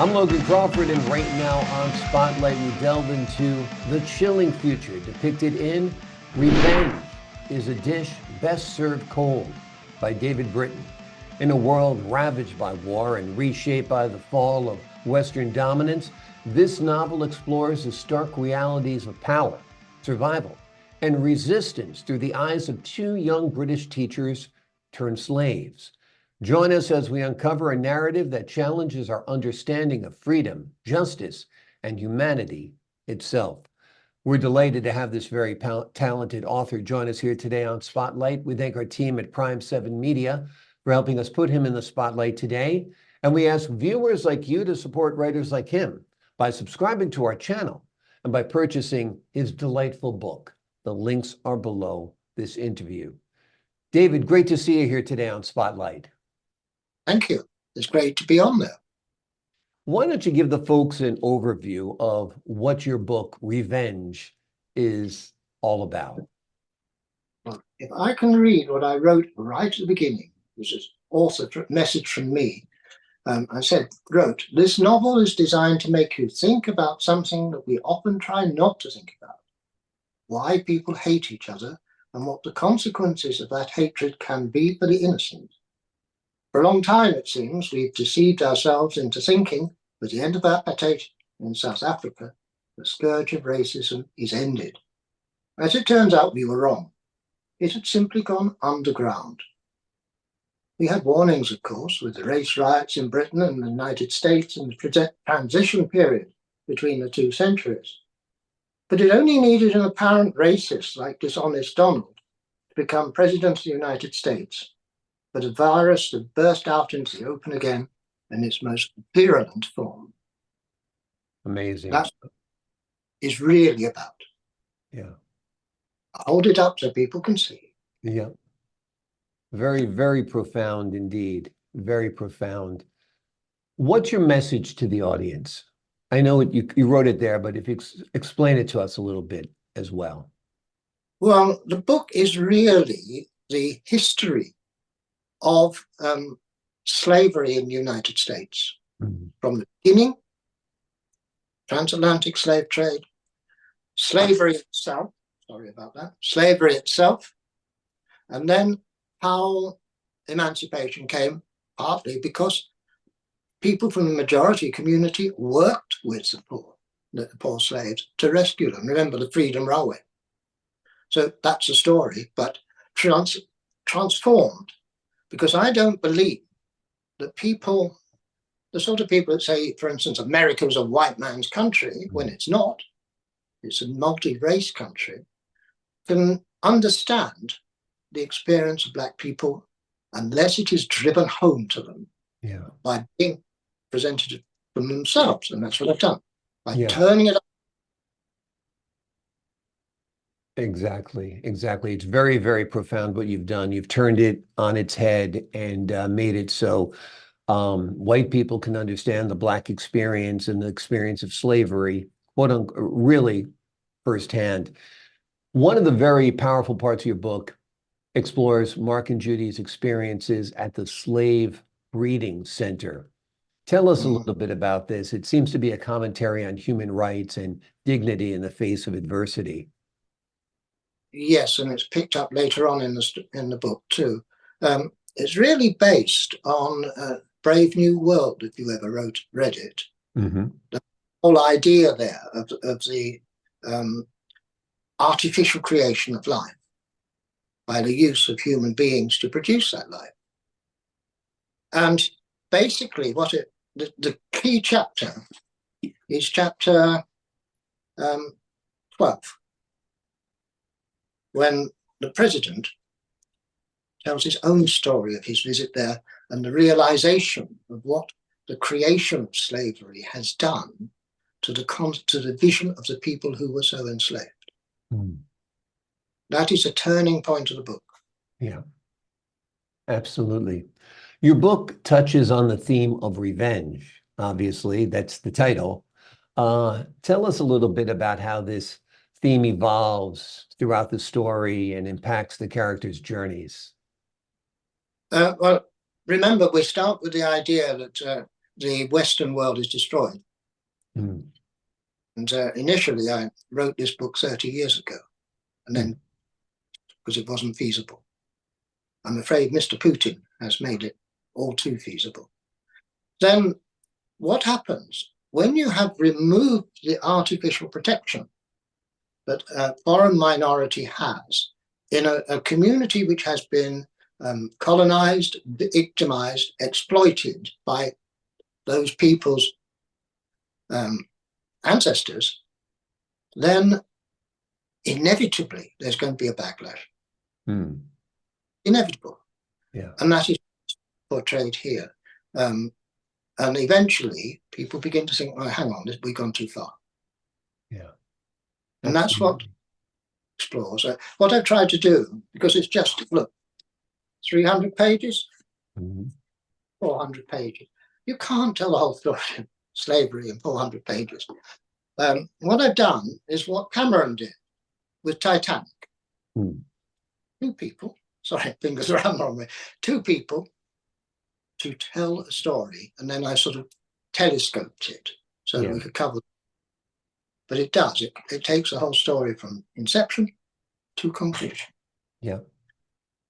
I'm Logan Crawford, and right now on Spotlight, we delve into the chilling future depicted in Revenge is a Dish Best Served Cold by David Britton. In a world ravaged by war and reshaped by the fall of Western dominance, this novel explores the stark realities of power, survival, and resistance through the eyes of two young British teachers turned slaves. Join us as we uncover a narrative that challenges our understanding of freedom, justice, and humanity itself. We're delighted to have this very talented author join us here today on Spotlight. We thank our team at Prime 7 Media for helping us put him in the spotlight today. And we ask viewers like you to support writers like him by subscribing to our channel and by purchasing his delightful book. The links are below this interview. David, great to see you here today on Spotlight. Thank you. It's great to be on there. Why don't you give the folks an overview of what your book, Revenge, is all about? Well, if I can read what I wrote right at the beginning, which is also a message from me, I wrote, this novel is designed to make you think about something that we often try not to think about. Why people hate each other and what the consequences of that hatred can be for the innocent. For a long time, it seems, we've deceived ourselves into thinking, with the end of apartheid in South Africa, the scourge of racism is ended. As it turns out, we were wrong. It had simply gone underground. We had warnings, of course, with the race riots in Britain and the United States and the transition period between the two centuries. But it only needed an apparent racist like Dishonest Donald to become President of the United States for the virus to burst out into the open again in its most virulent form. Amazing. That's what it's really about. Yeah. I'll hold it up so people can see. Yeah. Very, very profound indeed. Very profound. What's your message to the audience? I know you wrote it there, but if you explain it to us a little bit as well. Well, the book is really the history of slavery in the United States. From the beginning, transatlantic slave trade, slavery itself, and then how emancipation came, partly because people from the majority community worked with the poor slaves to rescue them. Remember the Freedom Railway. So that's the story, but transformed. Because I don't believe that people, the sort of people that say, for instance, America is a white man's country, when it's not, it's a multi-race country, can understand the experience of Black people unless it is driven home to them by being presented from themselves. And that's what I've done, by turning it up. Exactly. It's very, very profound what you've done. You've turned it on its head and made it so white people can understand the Black experience and the experience of slavery, really firsthand. One of the very powerful parts of your book explores Mark and Judy's experiences at the Slave Breeding Center. Tell us a little bit about this. It seems to be a commentary on human rights and dignity in the face of adversity. Yes, and it's picked up later on in the book too. It's really based on Brave New World, if you ever read it. The whole idea there of the artificial creation of life by the use of human beings to produce that life. And basically the key chapter is chapter 12. When the president tells his own story of his visit there and the realization of what the creation of slavery has done to the vision of the people who were so enslaved. That is a turning point of the book. Yeah, absolutely. Your book touches on the theme of revenge. Obviously, that's the title. Tell us a little bit about how this theme evolves throughout the story and impacts the characters' journeys. Well, remember, we start with the idea that the Western world is destroyed. Mm. And initially, I wrote this book 30 years ago, and then because it wasn't feasible. I'm afraid Mr. Putin has made it all too feasible. Then what happens when you have removed the artificial protection that a foreign minority has in a community which has been colonized, victimized, exploited by those people's ancestors, then inevitably there's going to be a backlash. Inevitable. Yeah. And that is portrayed here. And eventually people begin to think, well, hang on, we've gone too far. Yeah. And that's what explores. What I've tried to do, because it's just, look, 300 pages, 400 pages. You can't tell the whole story of slavery in 400 pages. What I've done is what Cameron did with Titanic. Two people, sorry, fingers around the wrong way, two people to tell a story, and then I sort of telescoped it so that we could cover it. But it does, it takes the whole story from inception to conclusion. Yeah,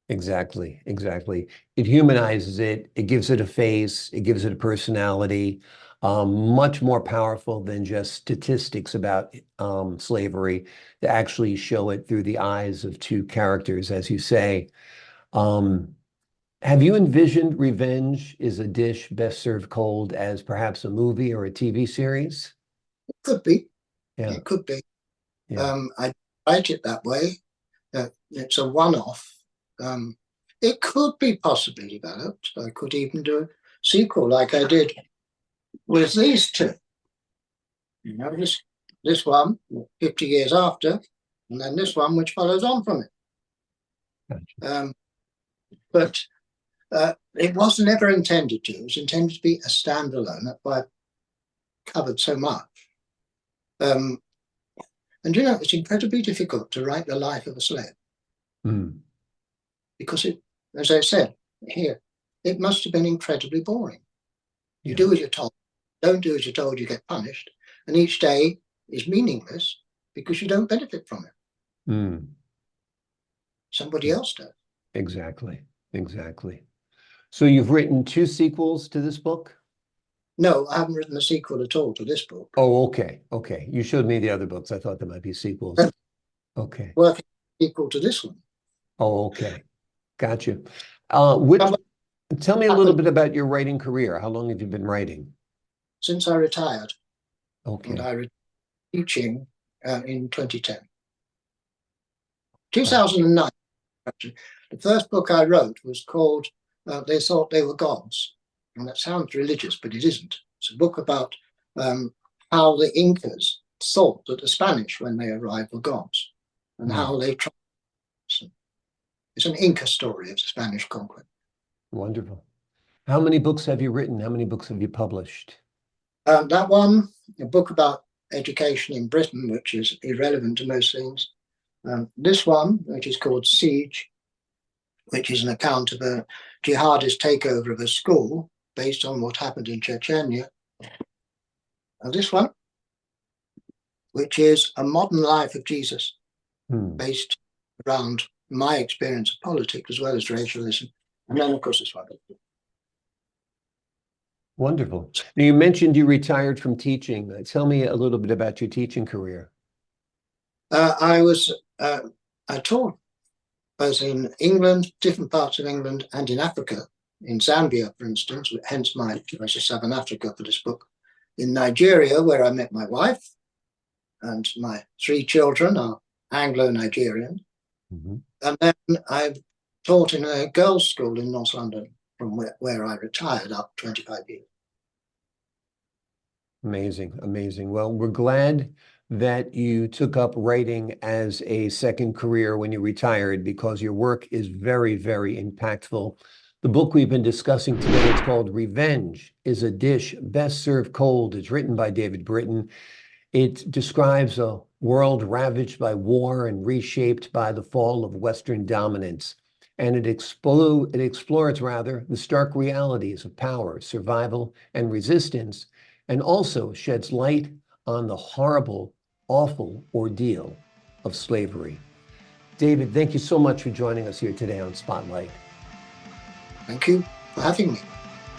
exactly. It humanizes it, it gives it a face, it gives it a personality, much more powerful than just statistics about slavery, to actually show it through the eyes of two characters, as you say. Have you envisioned Revenge is a Dish Best Served Cold as perhaps a movie or a TV series? It could be. Yeah. It could be. Yeah. I write it that way. It's a one-off. It could be possibly developed. I could even do a sequel like I did with these two. You know, this one 50 years after, and then this one which follows on from it. Gotcha. But it wasn't ever intended to. It was intended to be a standalone. That's why I've covered so much. And you know, it's incredibly difficult to write the life of a slave. Because it, as I said here, it must have been incredibly boring. You do as you're told, don't do as you're told, you get punished. And each day is meaningless because you don't benefit from it. Somebody else does. Exactly. So you've written 2 sequels to this book? No, I haven't written a sequel at all to this book. Oh, okay. You showed me the other books. I thought there might be sequels. Okay. Working equal to this one. Oh, okay. Gotcha. Tell me a little bit about your writing career. How long have you been writing? Since I retired. Okay. And I retired teaching in 2010. 2009, actually. The first book I wrote was called They Thought They Were Gods. And that sounds religious, but it isn't. It's a book about how the Incas thought that the Spanish, when they arrived, were gods, and how they tried. It's an Inca story of Spanish conquest. Wonderful. How many books have you written? How many books have you published? That one, a book about education in Britain, which is irrelevant to most things. This one, which is called Siege, which is an account of a jihadist takeover of a school based on what happened in Chechnya. And this one, which is a modern life of Jesus, based around my experience of politics as well as racialism. And then, of course, this one. Wonderful. Now, you mentioned you retired from teaching. Tell me a little bit about your teaching career. I taught both in England, different parts of England, and in Africa, in Zambia, for instance, hence my choice of Southern Africa for this book. In Nigeria, where I met my wife, and my 3 children are Anglo-Nigerian. And then I taught in a girls' school in North London, from where I retired up 25 years. Amazing. Well, we're glad that you took up writing as a second career when you retired, because your work is very, very impactful. The book we've been discussing today, it's called Revenge is a Dish Best Served Cold. It's written by David Britton. It describes a world ravaged by war and reshaped by the fall of Western dominance. and it explores the stark realities of power, survival, and resistance, and also sheds light on the horrible, awful ordeal of slavery. David, thank you so much for joining us here today on Spotlight. Thank you for having me.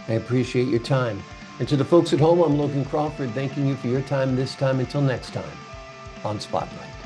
I appreciate your time. And to the folks at home, I'm Logan Crawford, thanking you for your time this time. Until next time on Spotlight.